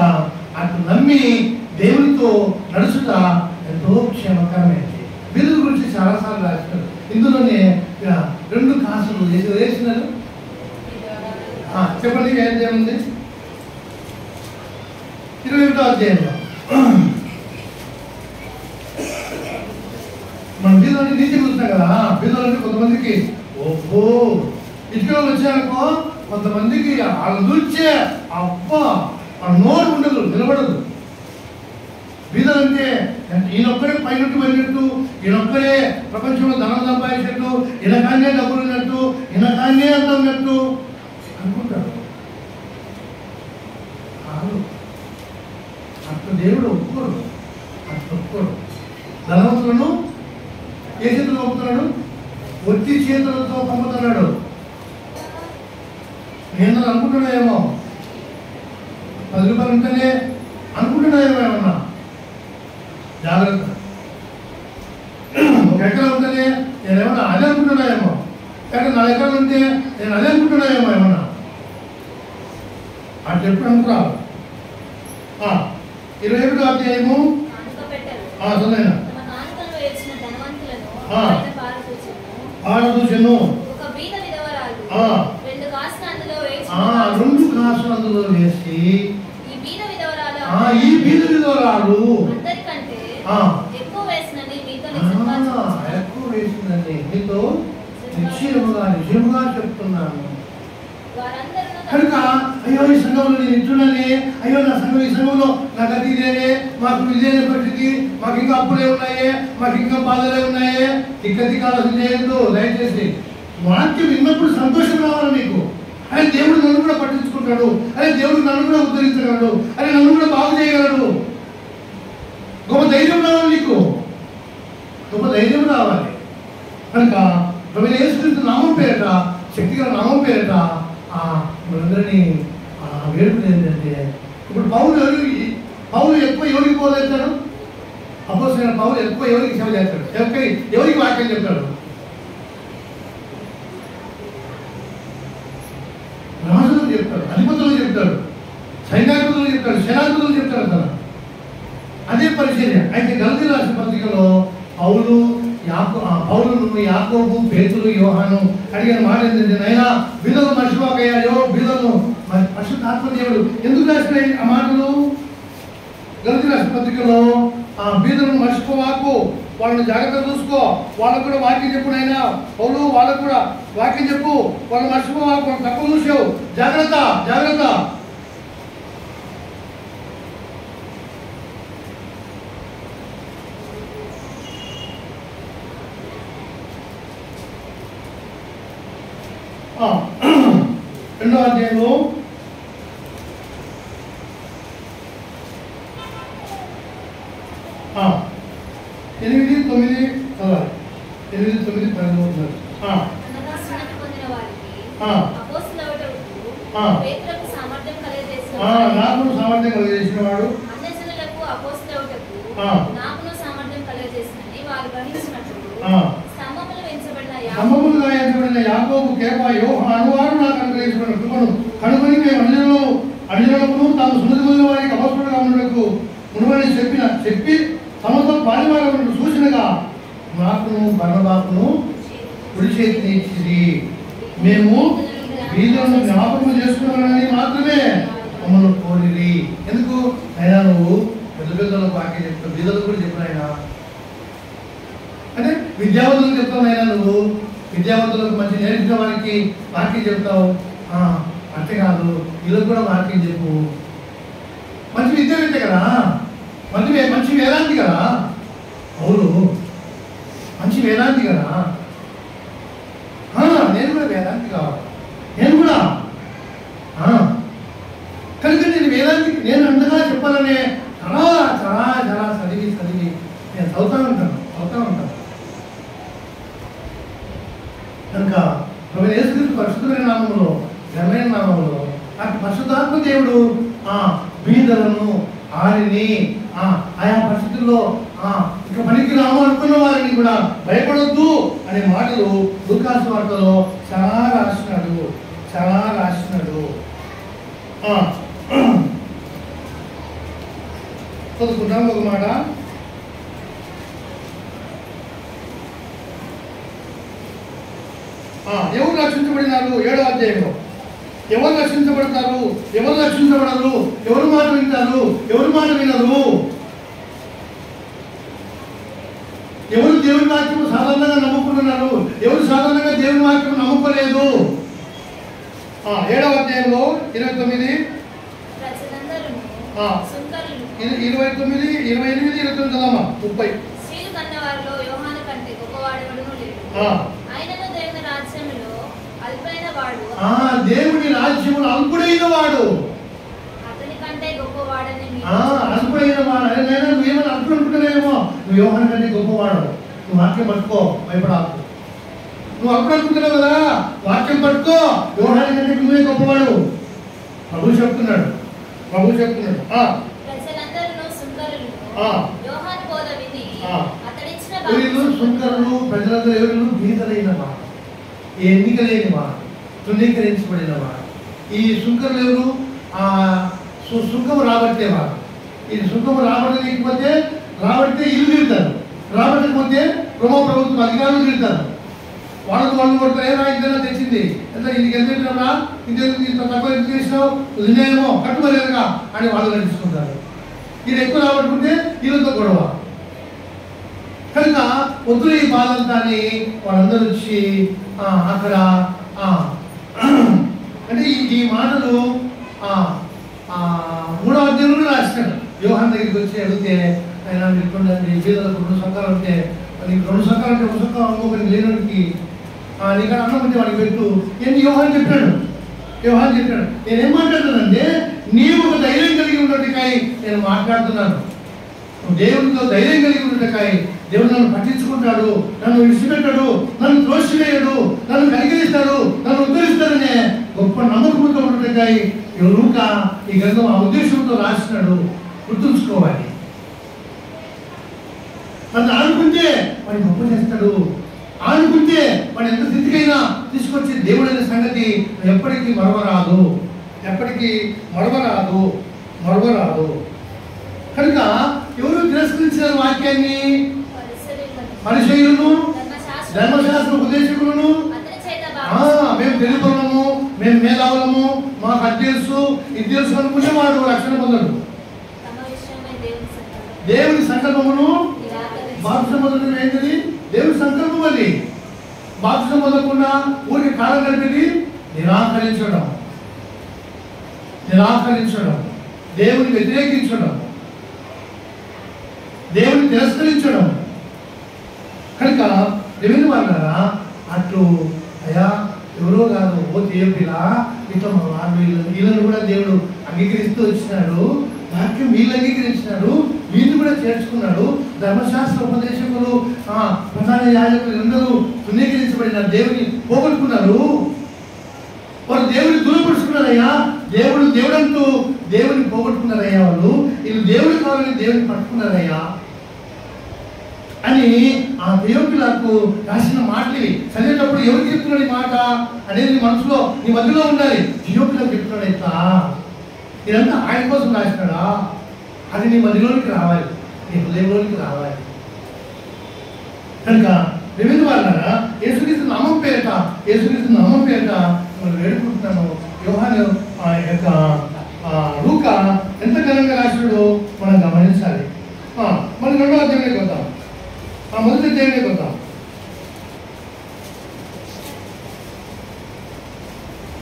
అటు నమ్మి దేవునితో నడుచుట ఎంతో క్షేమకరమైంది. బిల్లు గురించి చాలాసార్లు రాసినారు. ఇందులోనే 2 కాసులు వేసినారు. చెప్పండి ఏముంది? 21వ అధ్యాయంలో మనం బీదలని నీతి చూస్తున్నాం కదా. బీదలంటే కొంతమందికి ఓహో ఇటుకలు వచ్చారనుకో, కొంతమందికి వాళ్ళు చూచే అబ్బా నోరు ఉండదు, నిలబడదు. బీదలంటే ఈయనొక్కడే పైనట్టు పోయినట్టు, ఈయనొక్కడే ప్రపంచంలో ధనం సంపాదించినట్టు, ఈయనకాన్నే డబ్బులు ఉన్నట్టు, ఈయనకాన్నే అంత ఉన్నట్టు అనుకుంటారు. అట్లా దేవుడు ఒప్పుకోరు. ధనవంతులను ఏ చేతులు పంపుతున్నాడు? ఒత్తి చేతులతో పంపుతున్నాడు. నేను అనుకుంటున్నాయేమో 10 రూపాయలు ఉంటేనే అనుకుంటున్నాయేమో, ఏమన్నా జాగ్రత్త. 1 ఎకరం ఉంటేనే నేనేమన్నా అదే అనుకుంటున్నాయేమో. కానీ నా దగ్గర ఉంటే నేను అదే అనుకుంటున్నాయేమో ఏమన్నా అని చెప్పి అనుకున్నాను. 21వ అధ్యాయము చదవైనా ఆడదూచను 2 కాసులు అందులో వేసి ఈ బీద విధవరాలు ఎక్కువ వేసిందండి మీతో నిజముగా చెప్తున్నాను. కనుక అయ్యో ఈ సంఘంలో నేను ఇట్టున్నానే, అయ్యో నా సంఘం ఈ సంఘంలో నాకు అది ఇదేనే, మాకు ఇదేనే పరిస్థితి, మాకు ఇంకా అప్పులే ఉన్నాయే, మాకు ఇంకా బాధలే ఉన్నాయే, తిక్కతి కావాల్సిన చేయొద్దు. దయచేసి వాక్యం విన్నప్పుడు సంతోషం రావాలి మీకు. అరే దేవుడు నన్ను కూడా పట్టించుకుంటాడు, అరే దేవుడు నన్ను కూడా ఉద్ధరించగలడు, అరే నన్ను కూడా బాగు చేయగలడు. గొప్ప ధైర్యం రావాలి నీకు, గొప్ప ధైర్యం రావాలి. కనుక ప్రభువైన యేసుక్రీస్తు నామం పేరట, శక్తిగల నామం పేరట మనందరినీ వేడుకునేది ఏంటంటే, ఇప్పుడు పౌలు ఎక్కువ ఎవరికి పోలేస్తాడు? అపోస్తలుడైన పౌలు ఎక్కువ ఎవరికి సేవ చేస్తాడు? ఎవరికి వాక్యం చెప్తాడు? రాజులకు చెప్తాడు, అధిపతులకు చెప్తాడు, సైనికులకు చెప్తాడు, సేనాధిపతులకు చెప్తాడు కదా. అదే పరిచర్య. అయితే గలతీ రాసిన పత్రికలో పౌలును యాకోబు పేతురు యోహాను అడిగిన మాట ఏంటంటే, నైనా బీదలు మర్చిపోకయ్యాయో, బీదలను పరిశుద్ధాత్మ దేవుడు ఎందుకు రాసినాయి ఆ మాటలు? గలతీ రాసిన పత్రికలో బీదలను మర్చిపోవాకు, వాళ్ళని జాగ్రత్త చూసుకో, వాళ్ళకు కూడా వాక్యం చెప్పు. నైనా పౌలు వాళ్ళకు కూడా వాక్యం చెప్పు, వాళ్ళని మర్చిపోవాకు, వాళ్ళు తక్కువ చూసావు, జాగ్రత్త జాగ్రత్త. రెండవ అధ్యాయంలో 8, 9 చదవాలి. 8, 9, 10 అవుతున్నారు. నాకు సామర్థ్యం కలిగజేసిన వాడు స్తంభములుగా ఎంచబడిన యాకోబు, కేఫా, యోహాను వారు నాకు అనుగ్రహించబడిన కృపను కనుగొని మేము అన్యులకు తాము సున్నతి పొందిన వారికి అపస్తులుగా ఉండటకు మునువని చెప్పి తమతో పాలివారములను సూచనగా నాకును బర్నబాకును కుడి చేతిని ఇచ్చింది. మేము బీదలను జ్ఞాపకం చేసుకున్నామని మాత్రమే మమ్మల్ని కోరిరి. ఎందుకు అయినా నువ్వు పెద్దలకు వాక్యం చెప్తావు, బీదలకు కూడా చెప్పిన ఆయన అంటే విద్యావంతులకు చెప్తావు. అయినా నువ్వు విద్యావంతులకు మంచి నేర్పిన వారికి వాక్యం చెప్తావు. అంతేకాదు వీళ్ళకి కూడా వాక్యం చెప్పు. మంచి విద్యావేత్త కదా, మంచి వేదాంతి కదా, అవును మంచి వేదాంతి కదా. నేను కూడా వేదాంతి కావాలి, నేను కూడా కనుక నేను వేదాంతికి నేను అంతగా చెప్పాలనే చాలా చాలా చాలా చదివి నేను చదువుతూ ఉంటాను. కనుక ప్రభువైన యేసుక్రీస్తు పరిశుద్ధమైన నామములో, ఘనమైన నామములో అటు పరిశుద్ధాత్మ దేవుడు బీదలను ఆరిని ఆయా పరిస్థితుల్లో ఇక పనికి రాము అనుకున్న వారిని కూడా భయపడొద్దు అనే మాటలు లూకాసు వార్తలో చాలా రాసినాడు. చదువుకుంటాం ఒక మాట. ఎవరు రక్షించబడినారు? 7వ అధ్యాయంలో ఎవరు రక్షించబడతారు, ఎవరు రక్షించబడరు, ఎవరు మాట వింటారు, ఎవరు మాట వినరు, ఎవరు దేవుని వాక్యం సాధారణంగా నమ్ముకుంటున్నారు, ఎవరు సాధారణంగా దేవుని వాక్యం నమ్ముకోలేదు. 7వ అధ్యాయంలో 29, 29, 28, 29 చదవమా. 30 దేవుని రాజ్యములో అల్పుడైన వాడు, అల్పుడైన వాడు. నువ్వేమన్నా అల్పుడు అనుకుంటున్నావేమో, నువ్వు యోహాను కంటే గొప్పవాడు. నువ్వు వాక్యం పట్టుకో, భయపడాకు. నువ్వు అల్పుడు అనుకుంటున్నావు కదా, వాక్యం పట్టుకో, యోహాను కంటే నువ్వే గొప్పవాడు. ప్రభు చెప్తున్నాడు. సుంకరులు ప్రజలందరూ ఎవరు? బీదలైన వాడు. ఎన్నిక లేనివాడు, తృణీకరించబడినవాడు. ఈ సుంకం ఎవరు? సుంకం రాబట్టేవాడు. ఈ సుంకం రాబట్టలేకపోతే రాబడితే ఇల్లు తిడతారు, రాబట్టకపోతే ప్రభుత్వం అధికారులు తిడతారు. వాళ్ళు కొడతారు, ఏరా ఇంతలో తెచ్చింది ఎంత ఇంటికి ఎంత పెట్టినా ఇంత తక్కువ ఎంత చేసినావు, నిన్నేమో కట్టుకోలేదుగా అని వాళ్ళు నడుచుకుంటారు. ఇది ఎక్కువ రాబట్టుకుంటే వీళ్ళతో గొడవ. కనుక వద్దు ఈ బాధంతా అని వాళ్ళందరూ వచ్చి అక్కడ అంటే ఈ మాటలు 3వ అధ్యాయంలో రాసినాడు. యోహాను దగ్గరికి వచ్చి అడిగితే ఆయన వీళ్ళకు 2 సంఘాలు ఉంటే నీకు 2 సంఘాలు అంటే 1 సంఘం ఇంకొకరికి లేనోడికి నీకు అన్నం ఉంటే వాడికి పెట్టు ఏంటి యోహాను చెప్పాడు. నేనేం మాట్లాడుతున్నానంటే నీవు ఒక ధైర్యం కలిగి ఉన్నట్టుకాయ నేను మాట్లాడుతున్నాను. దేవునితో ధైర్యం కలిగి ఉన్నట్టుకాయ దేవుడు నన్ను పట్టించుకుంటాడు, నన్ను విడిచిపెట్టాడు, నన్ను త్రోసివేయడు, నన్ను కనికరిస్తాడు, నన్ను ఉద్ధరిస్తాడనే గొప్ప నమ్మకంతో ఉన్నట్టుకాయ లూకా ఈ గ్రంథం ఆ ఉద్దేశంతో రాసినాడు. గుర్తుంచుకోవాలి. నన్ను ఆడుకుంటే వాడిని గొప్ప చేస్తాడు, ఆడుకుంటే వాడు ఎంత స్థితికైనా తీసుకొచ్చే దేవుడైన సంగతి ఎప్పటికీ మరవరాదు. కనుక ఎవరు తిరస్కరించిన వాక్యాన్ని? పరిసయ్యులను, ధర్మశాస్త్ర ఉపదేశకులను. మేము తెలుగులము, మేము మేధావులము, మాకు అది తెలుసు ఇది తెలుసు అనుకుంటే వాడు రక్షణ పొందడు. దేవుని సంకల్పమును బాప్తిసం పొందడం ఏంటది? దేవుని సంకల్పం అది. బాప్తిసం పొందకుండా ఊరికి కాలం గడిపేది నిరాకరించడం, దేవుని వ్యతిరేకించడం, దేవుని తిరస్కరించడం. కనుక దేవుని వాళ్ళారా అట్లు అయ్యా ఎవరో కాదు, ఓ దేవుడిలా ఇట్లా వీళ్ళని కూడా దేవుడు అంగీకరిస్తూ వచ్చినాడు. వాక్యం వీళ్ళు అంగీకరించినాడు, వీళ్ళు కూడా చేర్చుకున్నాడు. ధర్మశాస్త్ర ఉపదేశకులు, ప్రధాన యాజకులు అందరూ తృణీకరించబడిన దేవుని పోగొట్టుకున్నారు. వారు దేవుని దూరపరుచుకున్నారయ్యా. దేవుడంటూ దేవుని పోగొట్టుకున్నారయ్యా. వీళ్ళు దేవుడు కావాలని దేవుని పట్టుకున్నారయ్యా అని ఆ దేవులకు రాసిన మాటలు చదివేటప్పుడు ఎవరు చెప్తున్నాడు ఈ మాట అనేది మనసులో నీ మధ్యలో ఉండాలి. దేవులకు చెప్తున్నాడు ఇట్లా, ఇదంతా ఆయన కోసం రాసినాడా? అది నీ మధ్యలోనికి రావాలి, నీ హృదయంలోనికి రావాలి. కనుక వివిధ వాళ్ళ యేసుక్రీస్తు నామం పేరిట మనం వేడుకుంటున్నాను. యోహాను యొక్క లూకా ఎంత ఘనంగా రాసినాడో మనం గమనించాలి. మనం 2వ అధ్యాయానికి వద్దాం. మొదటి అధ్యాయానికి వద్దాం.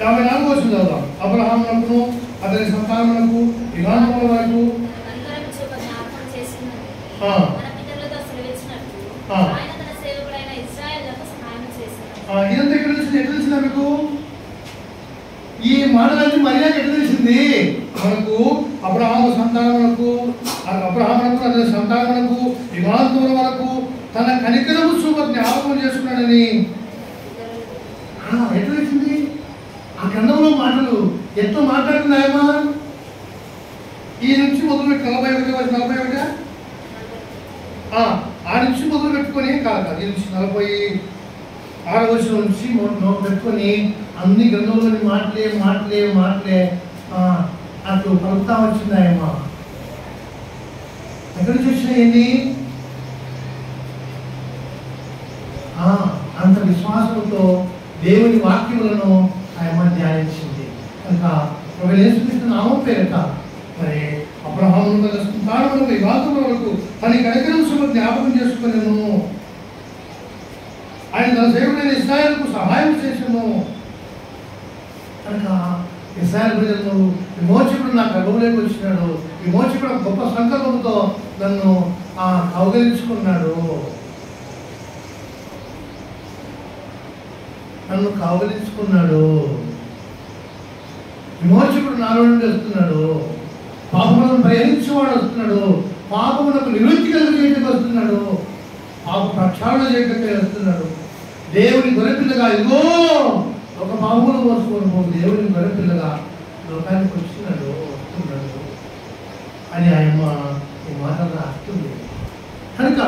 54వ వచనం చదువుదాం. అబ్రహామునకును అతని సంతానమునకు యుగాంతముల వరకు ఇదంతా ఎక్కడ తెలిసింది? ఎట్లా తెలిసిందా మీకు? ఈ మాటలన్నీ మర్యాద ఎట్లా తెలిసింది మనకు? అబ్రహాము అతని సంతానమునకు యుగాంతముల వరకు తన కనికరము చూప జ్ఞాపకం చేసుకున్నాడని ఎట్లా తెలిసింది? ఆ గ్రంథంలో మాటలు ఎంతో మాట్లాడుతున్నాయమ్మా. ఈ నుంచి మొదలుపెట్టి 41 ఆ నుంచి మొదలు పెట్టుకొని కాదు, ఈ నుంచి 46వ వచనం నుంచి పెట్టుకొని అన్ని గ్రంథంలోని మాటలే అటు పలుకుతా వచ్చిందాయమ్మా. ఎక్కడి నుంచి వచ్చినాయండి? అంత విశ్వాసంతో దేవుని వాక్యములను ఆయమ్మ ధ్యానించింది. కనుక ఒకవేళ యేసుక్రీస్తు నామం పేరిట మరి అబ్రహామును తన సంతానమునకు యుగాంతముల వరకు తన కనికరం చూప జ్ఞాపకం చేసుకునేను. ఆయన తన సేవకుడైన ఇశ్రాయేలుకు సహాయం చేసాను. కనుక ఇశ్రాయేలు ప్రజలను విమోచకుడు నా గర్భంలోకి వచ్చినాడు. విమోచకుడు గొప్ప సంకల్పంతో నన్ను కౌగలించుకున్నాడు. విమోచకుడు నాలో నుండి వస్తున్నాడు. పాపములను ప్రయాణించేవాడు వస్తున్నాడు. పాపములకు నివృత్తి కలిగేందుకు వస్తున్నాడు. పాప ప్రక్షాళన చేయటకే వస్తున్నాడు. దేవుని గొర్రెపిల్లగా ఇదిగో ఒక పాపమును మోసుకొని దేవుని గొర్రెపిల్లగా లోకానికి వస్తున్నాడు అని ఆయమ్మ ఈ మాటలు రాస్తుంది. కనుక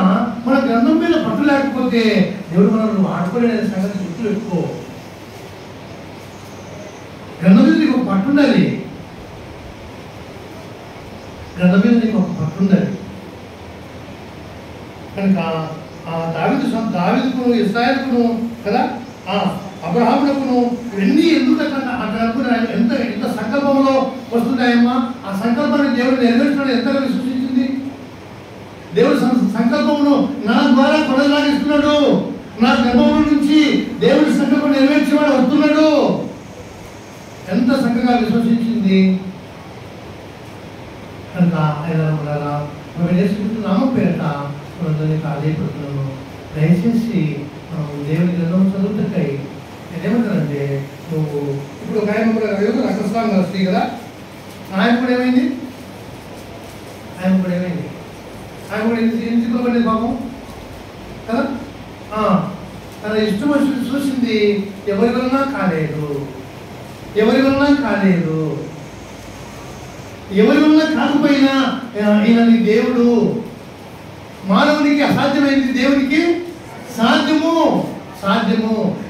మన గ్రంథం మీద పట్టు లేకపోతే దేవుడు మనల్ని వాడుకోలేని సంగతి గుర్తు పెట్టుకో. పట్టుండాలి, గ్రంథం మీద నీకు ఒక పట్టుండాలి. కనుక దావీదుకును ఇశ్రాయేలుకును కదా అబ్రహామునకును ఇవన్నీ ఎందుకు అట్లా అనుకున్నాయి? ఎంత సంకల్పంలో వస్తున్నాయమ్మా? ఆ సంకల్పాన్ని దేవుడు నెరవేర్చడం ఎంతగా విశ్వసించింది? దేవుడు సంకల్పమును నా ద్వారా కొనసాగిస్తున్నాడు. నా గర్భంలో నుంచి దేవుడి సంకల్పం నెరవేర్చేవాడు వస్తున్నాడు. ఎంత చక్కగా విశ్వసించింది. కనుక ఆయన నామం పేరట ఆదేశపడుతున్నాను. దయచేసి దేవుడి గ్రంథం చదువుతాయి. నేనేమంటానంటే నువ్వు ఇప్పుడు ఒక ఆయన కూడా రక్తస్రావం వస్తాయి కదా, ఆయన కూడా ఏమైంది? ఆయన కూడా ఎందుకు పడింది పాపం కదా? తన ఇష్టం వచ్చి చూసింది, ఎవరి వలన కాలేదు, ఎవరి వలన కాకపోయినా ఈయన దేవుడు. మానవునికి అసాధ్యమైంది దేవునికి సాధ్యము.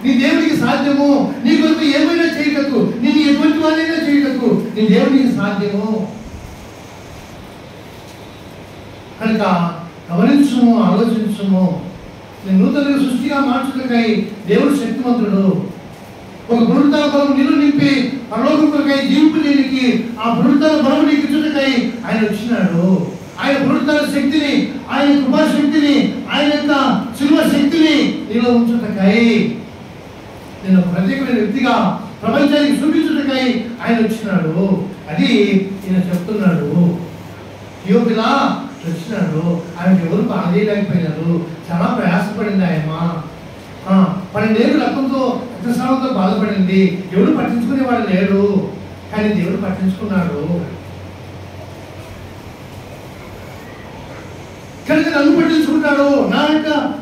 నీ దేవునికి సాధ్యము. నీ కొరకు ఏమైనా చేయటకు, నేను ఎటువంటి వాళ్ళైనా చేయటకు నీ దేవునికి సాధ్యము. కనుక గమనించుము, ఆలోచించుము. నేను నూతన సృష్టిగా మార్చుటకై దేవుడు శక్తిమంతుడు. ఒక పునరుద్ధరణ బలం నీరు నింపి పరలోకములకై జీవింపడానికి ఆ పునరుద్ధరణ బలం నీకు ఇచ్చుటకై ఆయన వచ్చినాడు. ఆయన పునరుద్ధరణ శక్తిని, ఆయన కృపాశక్తిని, ఆయన యొక్క శిల్వ శక్తిని నీలో ఉంచుటకై, నేను ప్రత్యేకమైన వ్యక్తిగా ప్రపంచానికి చూపించుటకై ఆయన వచ్చినాడు. అది ఈయన చెప్తున్నాడు. యోగిలా వచ్చినాడు. ఆయనకి ఎవరు బాధేయలేకపోయినారు. చాలా ప్రయాసపడింది ఆయమ్మ. 12 ఏళ్ళు రక్తస్రావంతో బాధపడింది. ఎవరు పట్టించుకునేవాడు లేడు, కానీ దేవుడు పట్టించుకున్నాడు. కనుక నన్ను పట్టించుకుంటాడు,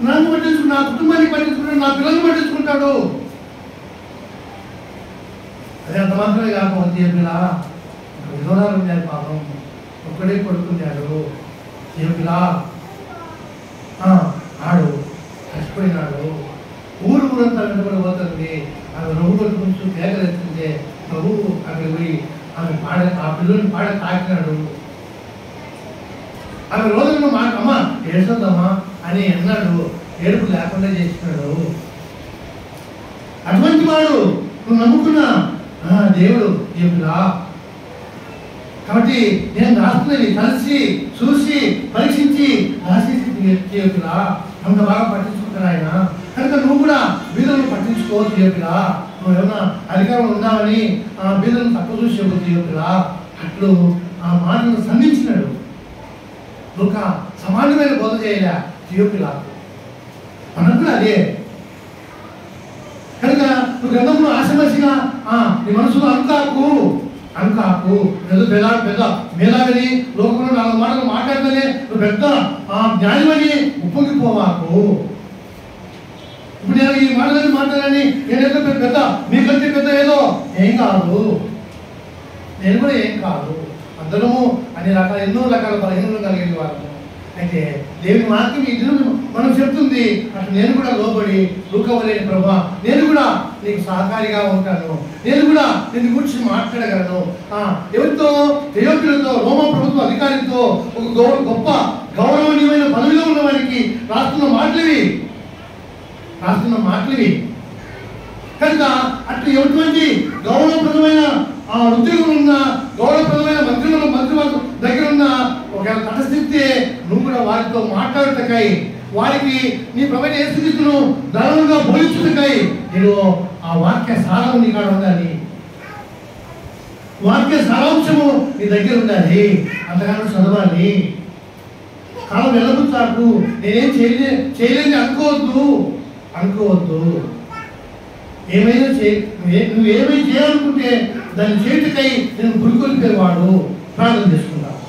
నన్ను పట్టించుకున్నాడు, నా కుటుంబాన్ని పట్టించుకుంటాడు, నా పిల్లల్ని పట్టించుకుంటాడు. అదే అంత మాత్రమే కాకపోతే పిల్ల విధోరాలు ఉన్నారు, పాపం ఒక్కడే కొడుకున్నాడు. పిల్ల ఆడు చచ్చిపోయినాడు. ఊరంతా వెంటబడి పోతుంది. ఆమె రఘు కొట్టు కొంచెం కేకలేస్తుంటే ప్రభు అక్కడికి పోయి ఆ పిల్లల్ని తాకినాడు. ఆమె రోజుల్లో అమ్మ ఏడుస్తుందమ్మా అని అన్నాడు. ఏడుపు లేకుండా చేసినాడు. అటువంటి వాడు నువ్వు నమ్ముకున్న దేవుడు దేవుడా. కాబట్టి నేను రాస్తున్నది కలిసి చూసి పరీక్షించి రాసేసి దేవుడా అంత బాగా పట్టించుకుంటాడు ఆయన. కనుక నువ్వు కూడా బీదలను పట్టించుకో దేవుడా. నువ్వు ఏమన్నా అధికారం ఉందామని బీదలను తక్కువ చూసి దేవుడా. అట్లు ఆ మాటను సంధించినాడు. ఒక సమానమైన బోధ చేయలే థియోపిలా. మనకు కూడా అదే. కనుక నువ్వు గ్రంథంలో ఆశమసిగా నీ మనసులో అనుకాకు ఏదో పెద్ద మేధావిని లోకంలో 4 మాటలు మాట్లాడితేనే నువ్వు పెద్ద జ్ఞానివని ఉప్పొంగిపోవాకు. ఇప్పుడు నేను ఈ మాటలని మాట్లాడాలని నేనేదో పెద్ద మీకంటే పెద్ద ఏదో ఏం కాదు, నేను కూడా ఏం కాదు. అందరము ఎన్నో రకాల బలహీనలు కలిగిన వారు. అయితే దేవుని వాక్యం ఈ దినం మనం చెప్తుంది. అసలు నేను కూడా లోబడి లూకవలేని ప్రభా, నేను కూడా నీకు సహకారిగా ఉంటాను, నేను కూడా నిన్ను గురించి మాట్లాడగలను. ఎవరితో? థియోపిలతో, రోమా ప్రభుత్వ అధికారితో, ఒక గొప్ప గౌరవనీయమైన పదవిలో ఉన్న వారికి రాస్తున్న మాటలివి. కనుక అట్లా ఎటువంటి గౌరవప్రదమైన ఉద్యోగం ఉన్న, గౌరవప్రదమైన మంత్రివర్గం దగ్గర ఉన్న ఒకవేళ తటస్థిస్తే నువ్వు కూడా వారితో మాట్లాడటకై, వారికి నీ ప్రభువైన యేసుక్రీస్తును ధనంగా బోధించుటకై నేను ఆ వాక్య సారము నీ కాడ ఉండాలి. వాక్య సారాంశము నీ దగ్గర ఉండాలి. అంతగానో చదవాలి. కాలం వెళ్ళబుచ్చాకు. నేనేం చేయలేని అనుకోవద్దు. ఏమైనా నువ్వు ఏమైనా చేయాలనుకుంటే దాన్ని చేతికై నేను పురికొల్పేవాడు. ప్రార్థన చేసుకున్నాను.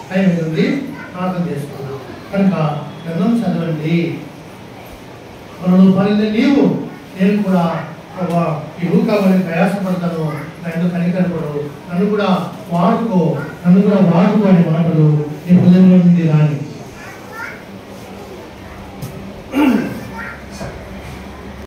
టైం ఉంది, ప్రార్థన చేసుకున్నాను. కనుక గ్రంథం చదవండి. మనలో పనింది నీవు, నేను కూడా ఈ ఊకాలని ప్రయాసపడతాను. నన్ను కనికరపడు, నన్ను కూడా వాడుకో అనే మాటలు నీ హృదయంలో నుండి రాని.